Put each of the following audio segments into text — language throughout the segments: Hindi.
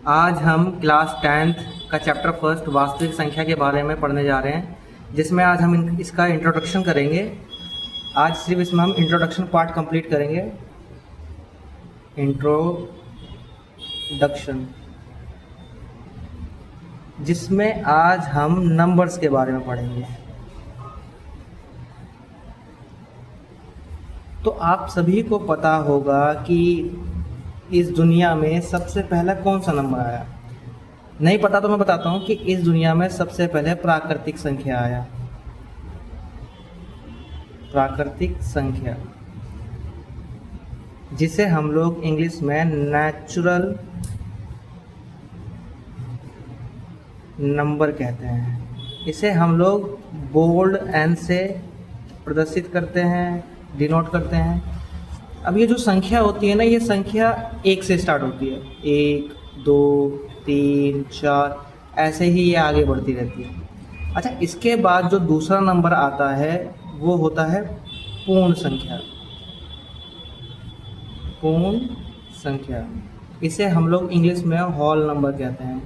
आज हम क्लास 10th का चैप्टर फर्स्ट वास्तविक संख्या के बारे में पढ़ने जा रहे हैं, जिसमें आज हम इसका इंट्रोडक्शन करेंगे। आज सिर्फ इसमें हम इंट्रोडक्शन पार्ट कंप्लीट करेंगे। इंट्रोडक्शन, जिसमें आज हम नंबर्स के बारे में पढ़ेंगे। तो आप सभी को पता होगा कि इस दुनिया में सबसे पहला कौन सा नंबर आया। नहीं पता तो मैं बताता हूँ कि इस दुनिया में सबसे पहले प्राकृतिक संख्या आया। प्राकृतिक संख्या, जिसे हम लोग इंग्लिश में नेचुरल नंबर कहते हैं। इसे हम लोग बोल्ड एन से प्रदर्शित करते हैं, डिनोट करते हैं। अब ये जो संख्या होती है ना, ये संख्या 1 से स्टार्ट होती है। 1, 2, 3, 4 ऐसे ही ये आगे बढ़ती रहती है। अच्छा, इसके बाद जो दूसरा नंबर आता है वो होता है पूर्ण संख्या। पूर्ण संख्या, इसे हम लोग इंग्लिश में होल नंबर कहते हैं।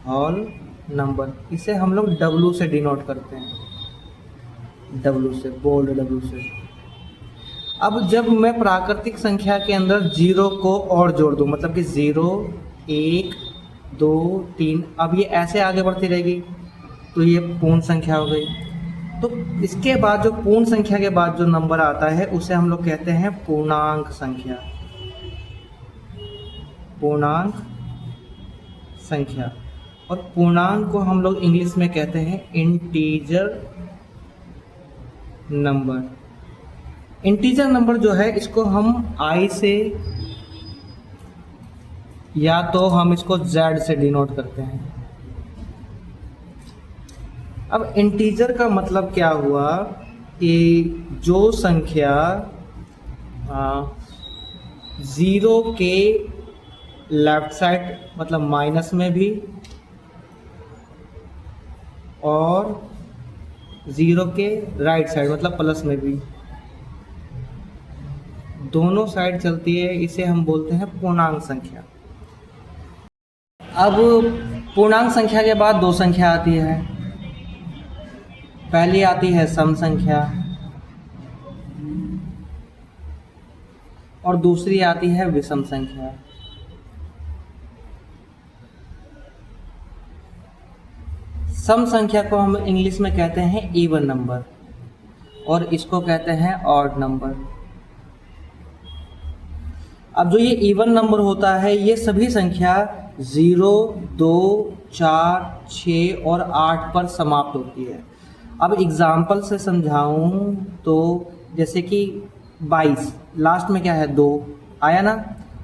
होल नंबर, इसे हम लोग W से डिनोट करते हैं। W से, बोल्ड W से। अब जब मैं प्राकृतिक संख्या के अंदर 0 को और जोड़ दूं, मतलब कि 0, 1, 2, 3, अब ये ऐसे आगे बढ़ती रहेगी, तो ये पूर्ण संख्या हो गई। तो इसके बाद जो पूर्ण संख्या के बाद जो नंबर आता है उसे हम लोग कहते हैं पूर्णांक संख्या। पूर्णांक संख्या, और पूर्णांक को हम लोग इंग्लिश में कहते हैं इंटीजर नंबर। इंटीजर नंबर जो है, इसको हम I से या तो हम इसको Z से डिनोट करते हैं। अब इंटीजर का मतलब क्या हुआ कि जो संख्या 0 के लेफ्ट साइड मतलब माइनस में भी और 0 के राइट साइड मतलब प्लस में भी, दोनों साइड चलती है, इसे हम बोलते हैं पूर्णांक संख्या। अब पूर्णांक संख्या के बाद दो संख्या आती है। पहली आती है सम संख्या और दूसरी आती है विषम संख्या। सम संख्या को हम इंग्लिश में कहते हैं इवन नंबर और इसको कहते हैं ऑड नंबर। अब जो ये इवन नंबर होता है, ये सभी संख्या 0, 2, 4, 6 और 8 पर समाप्त होती है। अब एग्जाम्पल से समझाऊं तो जैसे कि 22, लास्ट में क्या है 2 आया ना,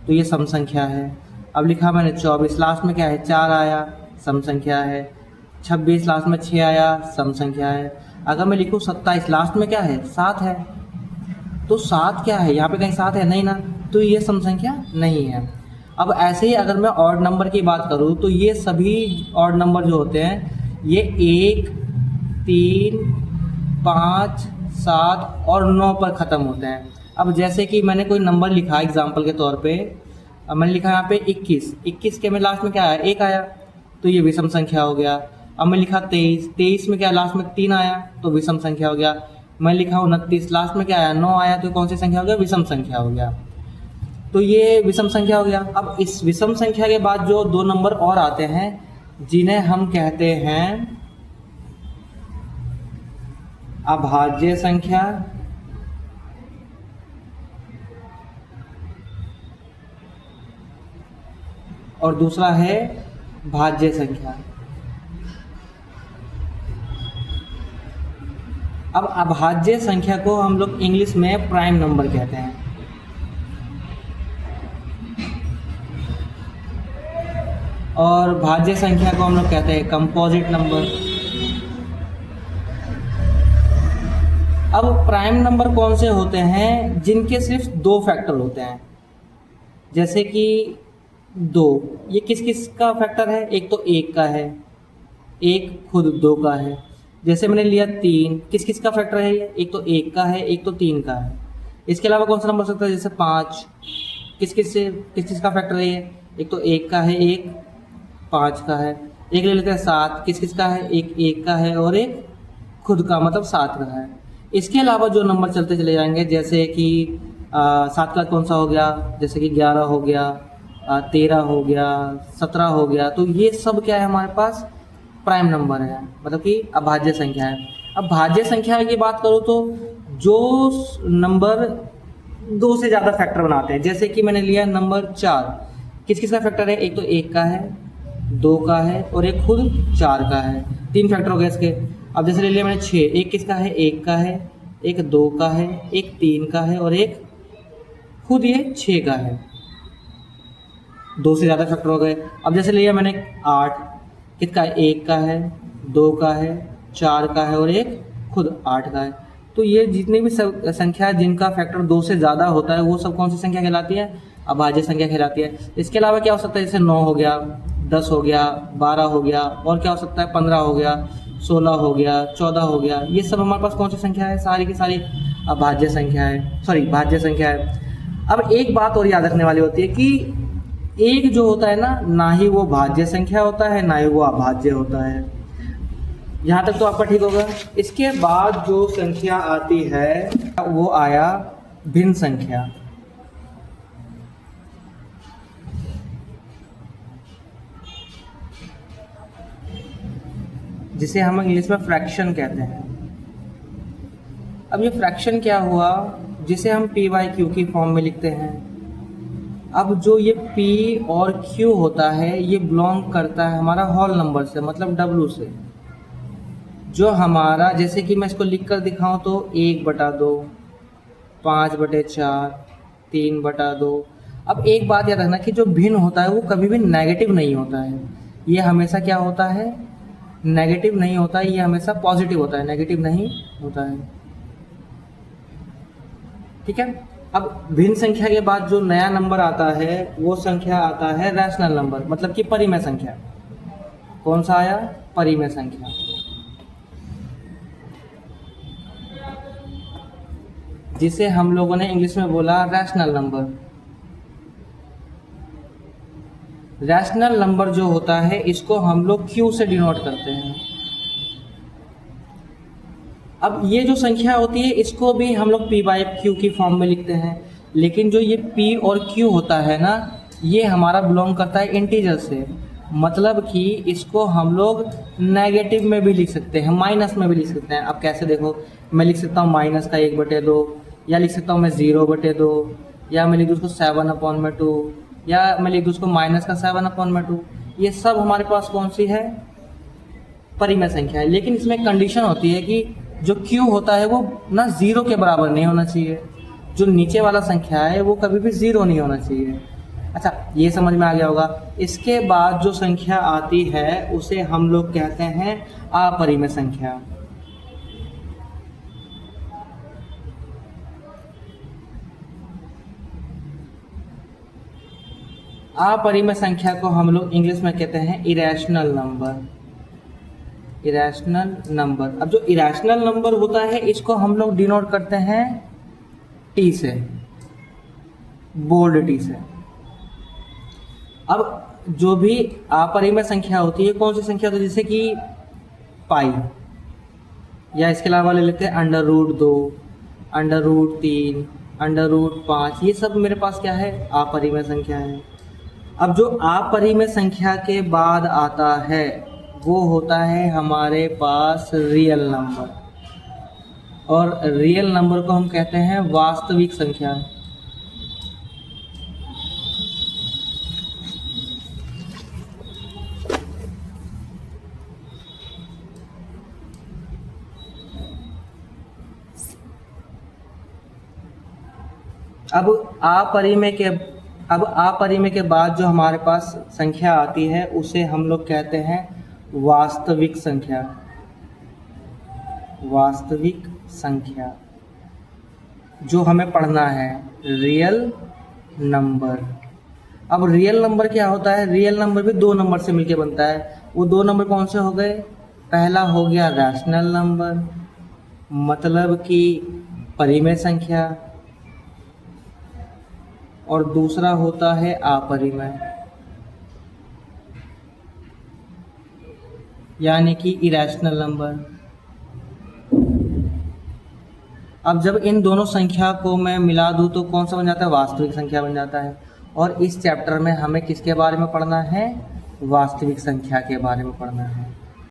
तो ये सम संख्या है। अब लिखा मैंने 24, लास्ट में क्या है 4 आया, सम संख्या है। 26, लास्ट में 6 आया, सम संख्या है। अगर मैं लिखूं 27, लास्ट में क्या है 7 है, तो 7 क्या है, यहाँ पे कहीं 7 है नहीं ना, तो ये सम संख्या नहीं है। अब ऐसे ही अगर मैं ऑड नंबर की बात करूँ तो ये सभी ऑड नंबर जो होते हैं, ये 1, 3, 5, 7 और 9 पर ख़त्म होते हैं। अब जैसे कि मैंने कोई नंबर लिखा एग्जाम्पल के तौर पे, अब मैंने लिखा यहाँ पे 21 के में लास्ट में क्या आया 1 आया, तो ये विषम संख्या हो गया। अब मैं लिखा 23 में क्या लास्ट में 3 आया, तो विषम संख्या हो गया। मैं लिखा 29, लास्ट में क्या आया 9 आया, तो कौन सी संख्या हो गया, विषम संख्या हो गया। तो ये विषम संख्या हो गया। अब इस विषम संख्या के बाद जो दो नंबर और आते हैं, जिन्हें हम कहते हैं अभाज्य संख्या और दूसरा है भाज्य संख्या। अब अभाज्य संख्या को हम लोग इंग्लिश में प्राइम नंबर कहते हैं और भाज्य संख्या को हम लोग कहते हैं कंपोजिट नंबर। अब प्राइम नंबर कौन से होते हैं, जिनके सिर्फ 2 फैक्टर होते हैं। जैसे कि 2, ये किस किस का फैक्टर है, एक तो 1 का है, एक खुद 2 का है। जैसे मैंने लिया 3, किस किस का फैक्टर है ये, एक तो 1 का है, एक तो 3 का है। इसके अलावा कौन सा नंबर हो सकता है, जैसे 5, किस किस का फैक्टर है ये, एक तो 1 का है, एक 5 का है। एक ले लेते हैं 7, किस किस का है, एक 1 का है और एक खुद का मतलब 7 का है। इसके अलावा जो नंबर चलते चले जाएंगे, जैसे कि 7 का कौन सा हो गया, जैसे कि 11 हो गया, 13 हो गया, 17 हो गया, तो ये सब क्या है हमारे पास प्राइम नंबर है, मतलब कि अभाज्य संख्या है। अब भाज्य संख्या की बात करूँ तो जो नंबर 2 से ज़्यादा फैक्टर बनाते हैं, जैसे कि मैंने लिया नंबर 4, किस किस का फैक्टर है, एक तो 1 का है, 2 का है और एक खुद 4 का है, 3 फैक्टर हो गए इसके। अब जैसे ले लिया मैंने 6, एक किसका है, 1 का है, एक 2 का है, एक 3 का है और एक खुद ये 6 का है, 2 से ज़्यादा फैक्टर हो गए। अब जैसे लिया मैंने 8, किसका है, 1 का है, 2 का है, 4 का है और एक खुद 8 का है। तो ये जितनी भी संख्या जिनका फैक्टर 2 से ज़्यादा होता है वो सब कौन सी संख्या कहलाती है, अभाज्य संख्या कहलाती है। इसके अलावा क्या हो सकता है, जैसे 9 हो गया, 10 हो गया, 12 हो गया और क्या हो सकता है, 15 हो गया, 16 हो गया, 14 हो गया, ये सब हमारे पास कौन सी संख्या है, सारी की सारी अभाज्य संख्या है, सॉरी भाज्य संख्या है। अब एक बात और याद रखने वाली होती है कि एक जो होता है ना ही वो भाज्य संख्या होता है ना ही वो अभाज्य होता है। यहाँ तक तो आपका ठीक होगा। इसके बाद जो संख्या आती है वो आया भिन्न संख्या, जिसे हम इंग्लिश में फ्रैक्शन कहते हैं। अब ये फ्रैक्शन क्या हुआ, जिसे हम पी बाई क्यू की फॉर्म में लिखते हैं। अब जो ये p और q होता है ये बिलोंग करता है हमारा होल नंबर से, मतलब w से, जो हमारा, जैसे कि मैं इसको लिख कर दिखाऊँ तो 1/2, 5/4, 3/2। अब एक बात याद रखना कि जो भिन्न होता है वो कभी भी नेगेटिव नहीं होता है, ये हमेशा क्या होता है, नेगेटिव नहीं होता है, ये हमेशा पॉजिटिव होता है, नेगेटिव नहीं होता है। ठीक है। अब भिन्न संख्या के बाद जो नया नंबर आता है वो संख्या आता है रैशनल नंबर, मतलब कि परिमेय संख्या। कौन सा आया, परिमेय संख्या। जिसे हम लोगों ने इंग्लिश में बोला रैशनल नंबर। रैशनल नंबर जो होता है इसको हम लोग Q से डिनोट करते हैं। अब ये जो संख्या होती है इसको भी हम लोग P बाई Q की फॉर्म में लिखते हैं, लेकिन जो ये P और Q होता है ना, ये हमारा बिलोंग करता है इंटीजर से, मतलब कि इसको हम लोग नेगेटिव में भी लिख सकते हैं, माइनस में भी लिख सकते हैं। अब कैसे, देखो, मैं लिख सकता हूँ माइनस का 1/2, या लिख सकता हूँ मैं 0/2, या मैं लिख दूँ उसको 7/2, या मैं लिख दूँ उसको माइनस का 7/2। ये सब हमारे पास कौन सी है, परिमेय संख्या है। लेकिन इसमें कंडीशन होती है कि जो Q होता है वो ना 0 के बराबर नहीं होना चाहिए, जो नीचे वाला संख्या है वो कभी भी 0 नहीं होना चाहिए। अच्छा, ये समझ में आ गया होगा। इसके बाद जो संख्या आती है उसे हम लोग कहते हैं अपरिमेय संख्या। अपरिमेय संख्या को हम लोग इंग्लिश में कहते हैं इरेशनल नंबर। Irrational number. अब जो इरेशनल नंबर होता है इसको हम लोग डिनोट करते हैं T से, बोल्ड T से। अब जो भी अपरिमेय संख्या होती है, कौन सी संख्या होती है, जैसे कि पाई, या इसके अलावा ले लेते हैं √2, √3, √5, ये सब मेरे पास क्या है, अपरिमेय संख्या है। अब जो अपरिमेय संख्या के बाद आता है वो होता है हमारे पास रियल नंबर, और रियल नंबर को हम कहते हैं वास्तविक संख्या। अब अपरिमेय के बाद जो हमारे पास संख्या आती है उसे हम लोग कहते हैं वास्तविक संख्या। वास्तविक संख्या जो हमें पढ़ना है, रियल नंबर। अब रियल नंबर क्या होता है, रियल नंबर भी 2 नंबर से मिलके बनता है। वो 2 नंबर कौन से हो गए, पहला हो गया रैशनल नंबर, मतलब कि परिमेय संख्या, और दूसरा होता है अपरिमेय। यानी कि इरेशनल नंबर। अब जब इन दोनों संख्या को मैं मिला दूं तो कौन सा बन जाता है, वास्तविक संख्या बन जाता है। और इस चैप्टर में हमें किसके बारे में पढ़ना है, वास्तविक संख्या के बारे में पढ़ना है।